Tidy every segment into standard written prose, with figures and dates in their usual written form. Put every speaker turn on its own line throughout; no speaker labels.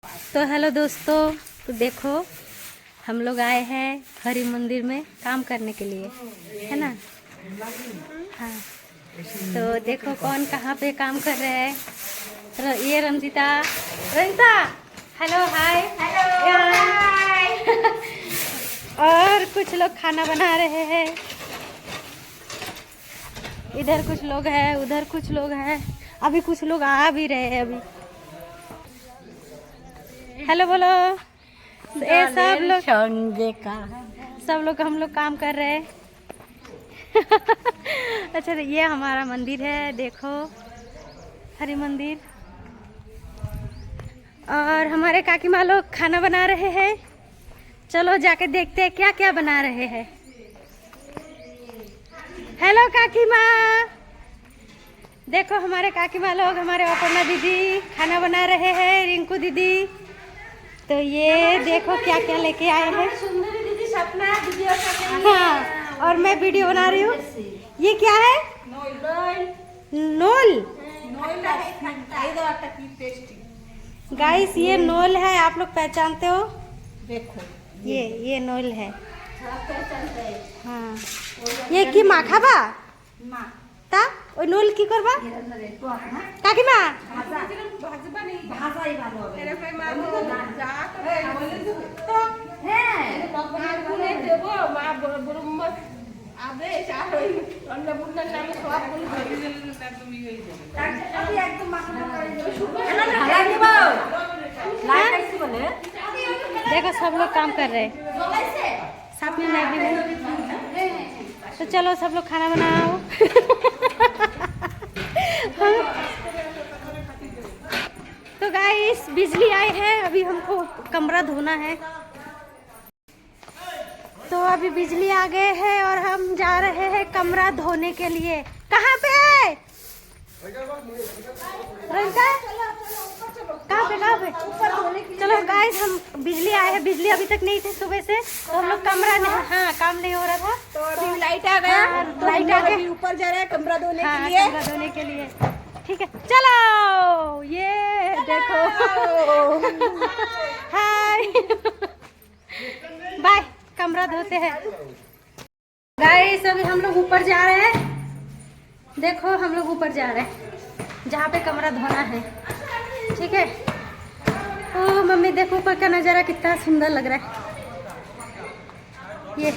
तो हेलो दोस्तों, तो देखो हम लोग आए हैं हरि मंदिर में काम करने के लिए, है ना। हाँ, तो देखो कौन कहाँ पे काम कर रहे हैं। तो ये रंजिता, रंजिता हेलो हाय। और कुछ लोग खाना बना रहे हैं, इधर कुछ लोग हैं, उधर कुछ लोग हैं, अभी कुछ लोग आ भी रहे हैं अभी। हेलो बोलो। ये सब लोग हम लोग काम कर रहे हैं। अच्छा, ये हमारा मंदिर है, देखो हरि मंदिर। और हमारे काकी माँ लोग खाना बना रहे हैं। चलो जाके देखते हैं क्या क्या बना रहे हैं। हेलो काकी माँ, देखो हमारे काकी माँ लोग, हमारे अपर्णा दीदी खाना बना रहे हैं, रिंकू दीदी। तो ये देखो क्या क्या लेके आए हैं।
सुंदरी दीदी, सपना दीदी और
हाँ, और मैं वीडियो बना रही हूँ। ये क्या है? नोल। गाइस ये नोल है, आप लोग पहचानते हो?
देखो
ये नोल है। हाँ, ये की माँ खाबा ता ওই নল কি করবা কাকিমা? देखो सब लोग काम कर रहे हैं साथ में, मैं भी हूँ। तो चलो सब लोग खाना बनाओ। तो गाइस बिजली आई है, अभी हमको कमरा धोना है। तो अभी बिजली आ गए है और हम जा रहे हैं कमरा धोने के लिए। कहाँ पे? कहाँ पे? चलो गाइस, हम बिजली आए हैं, बिजली अभी तक नहीं थे सुबह से, तो हम लोग कमरा हाँ काम नहीं हो रहा था,
तो अभी लाइट आ गया।
तो लाइट आ गई,
ऊपर जा रहा है कमरा धोने
हाँ,
के लिए।
कमरा धोने के लिए। ठीक है, चलो ये देखो। हाय बाय, कमरा धोते हैं। गाइस अभी हम लोग ऊपर जा रहे हैं, देखो हम लोग ऊपर जा रहे हैं जहाँ पे कमरा धोना है। ठीक है। ओ मम्मी देखो ऊपर का नज़ारा कितना सुंदर लग रहा है। ये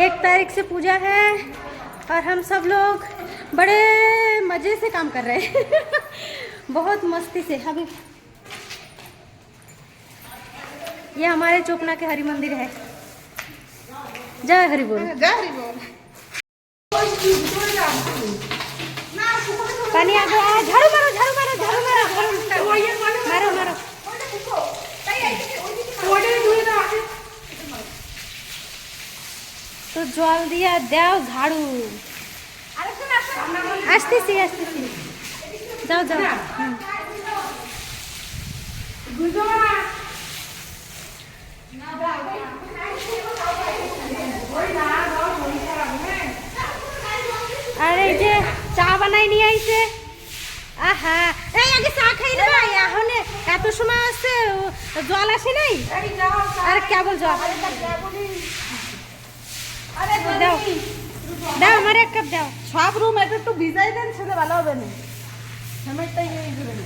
1 तारीख से पूजा है और हम सब लोग बड़े मज़े से काम कर रहे हैं। बहुत मस्ती से। अभी ये हमारे चोपना के हरि मंदिर है। जय हरि बोल। पानी आ गया, झाड़ू मारो झाड़ू मारो झाड़ू मारो मारो मारो। तो जल दिया दाओ झाड़ू। आस्ते से जाओ जाओ। अरे जे चा बनाई नहीं आई से आहा এই আগে চা খাই না এখন এত সময় আছে জল আসে নাই। আরে কেবল জল। আরে দাও দাও আমার এক কাপ দাও।
সব রুম এটা একটু ভিজাই দেন, ছেলে ভালো হবে না। হেমেরটাই এই দিবেন।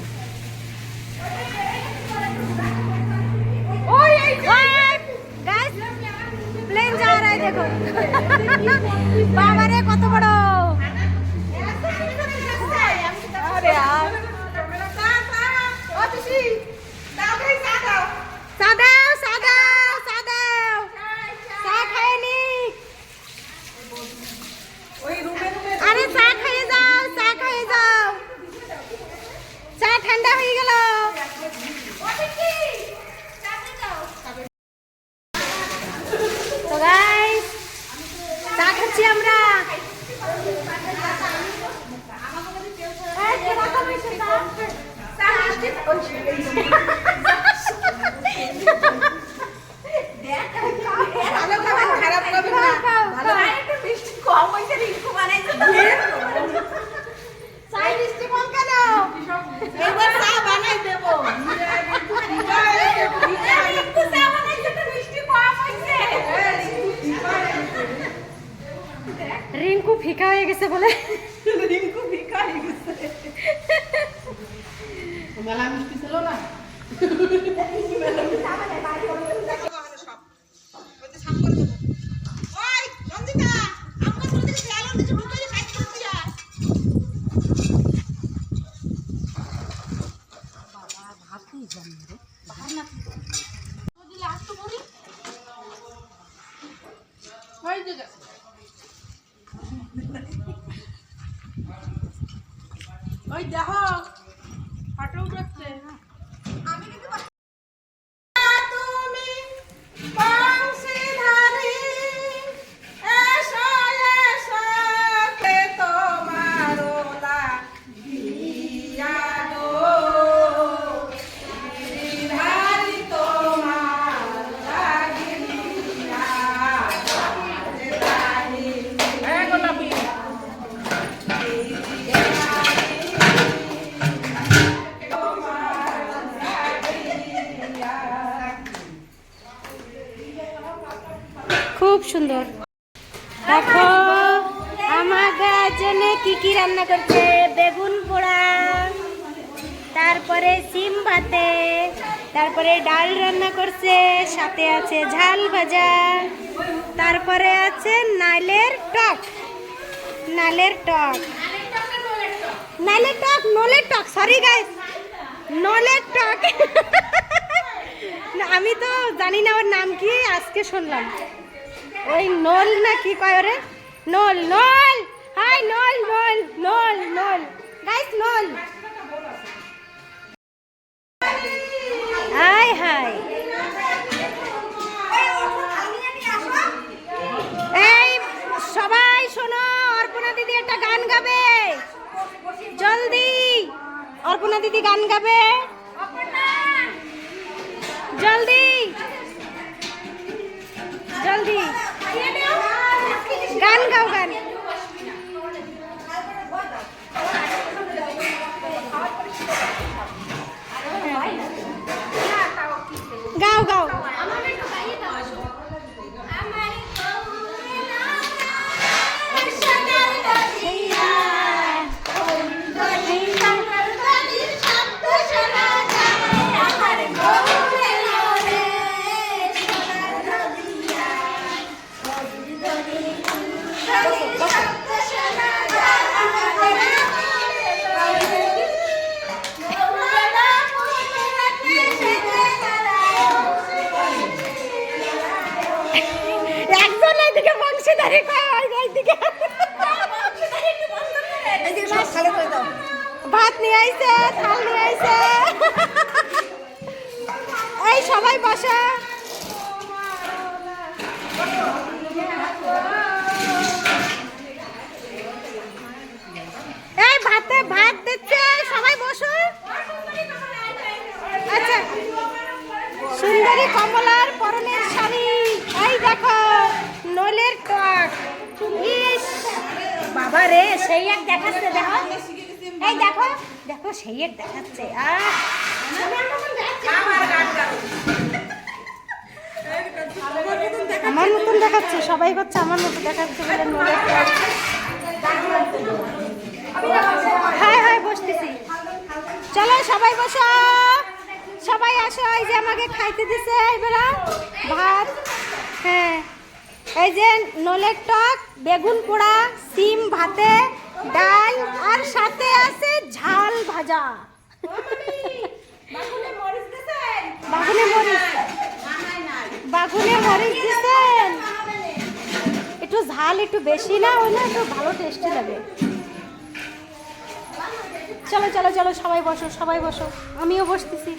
ओए गाइस प्लेन जा रहा है देखो। बाबा रे কত বড়।
अरे यार
ঠান্ডা হয়ে গেল। তো গাইস চা খাচ্ছি আমরা।
এবার চা বানাই দেবো।
গেছে বলে
রিঙ্কু ভিকা হয়ে গেছে মেলা মিষ্টি ছিল না ওই দেখো ফটো উঠছে আমি কিন্তু তুমি বংশীধারী এসো এসো কে তোমার দিয়া গো গিরিধারী তোমার লাগিয়া গোলাপি
খুব সুন্দর। দেখো আমার জন্য কি কি রান্না করছে, বেগুন পোড়া, তারপরে সিম ভাতে, তারপরে ডাল রান্না করছে, সাথে আছে ঝাল ভাজা, তারপরে আছে নালের টক, নালের টক, নালের টক, নলের টক, সরি গাইস, নলের টক। আমি তো জানি না ওর নাম কি, আজকে শুনলাম। ওই নল না কি কয় ওরে, নল, নল, হাই নল, নল, নল, নল গাইস, নল। হাই হাই, এই সবাই শোনো, অর্পণা দিদি একটা গান গাবে, জলদি অর্পণা দিদি গান গাবে, জলদি জলদি গান গাও, গান গাও, গাও। একজন এইদিকে বংশীধারী কয়, এইদিকে ভাত নিয়ে আইছে, থাল নিয়ে আইছে। এই সবাই বসা, এই ভাতে ভাত দিচ্ছে, সবাই বসো। আচ্ছা, সুন্দরী কমলার পরনের শাড়ি, এই দেখো নলের টক, ইস বাবা রে, সেই এক দেখাচ্ছে, দেখো এই দেখো, দেখো সেই এক দেখাচ্ছে। আমার মতন দেখাচ্ছে, সবাই করছে আমার মতো দেখাচ্ছে বলে নলের টক। হ্যাঁ হ্যাঁ বসতেছি, চলো সবাই বসো, সবাই আসো। এই যে আমাকে খাইতে দিছে এইবেলা ভাত, হ্যাঁ এই যে নলের টক, বেগুন পোড়া, সিম ভাতে, ডাল, আর সাথে আছে ঝাল ভাজা। বাগুনে মরিচ, বাগুনে মরিচ দিচ্ছেন, একটু ঝাল একটু বেশি না হলে একটু ভালো টেস্টি লাগে। চলো চলো চলো সবাই বসো, সবাই বসো, আমিও বসতেছি।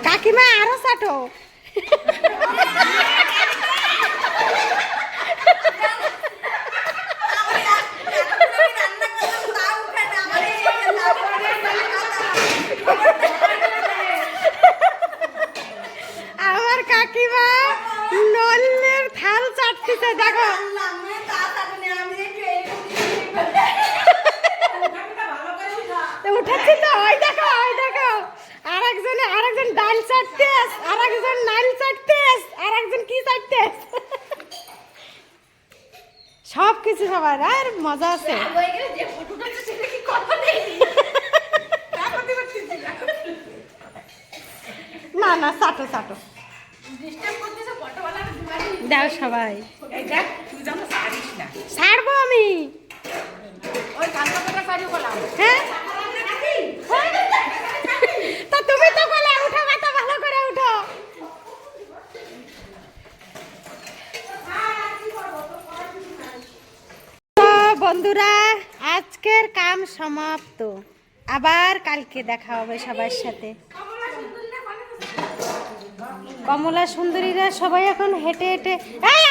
কাকিমা আরো চাটো, বলছি তো, ওই দেখো আরেকজন ডাল চাটতে আরেকজন নাল চাটতে আরেকজন কি চাটতে সব কিছু সবার আর মজা আছে। না না চাটো চাটো দাও সবাই। ছাড়বো আমি। হ্যাঁ তা তুমি তো বলে উঠো মাথা ভালো করে উঠো। তো বন্ধুরা আজকের কাম সমাপ্ত, আবার কালকে দেখা হবে সবার সাথে। কমলা সুন্দরীরা সবাই এখন হেঁটে হেঁটে, এই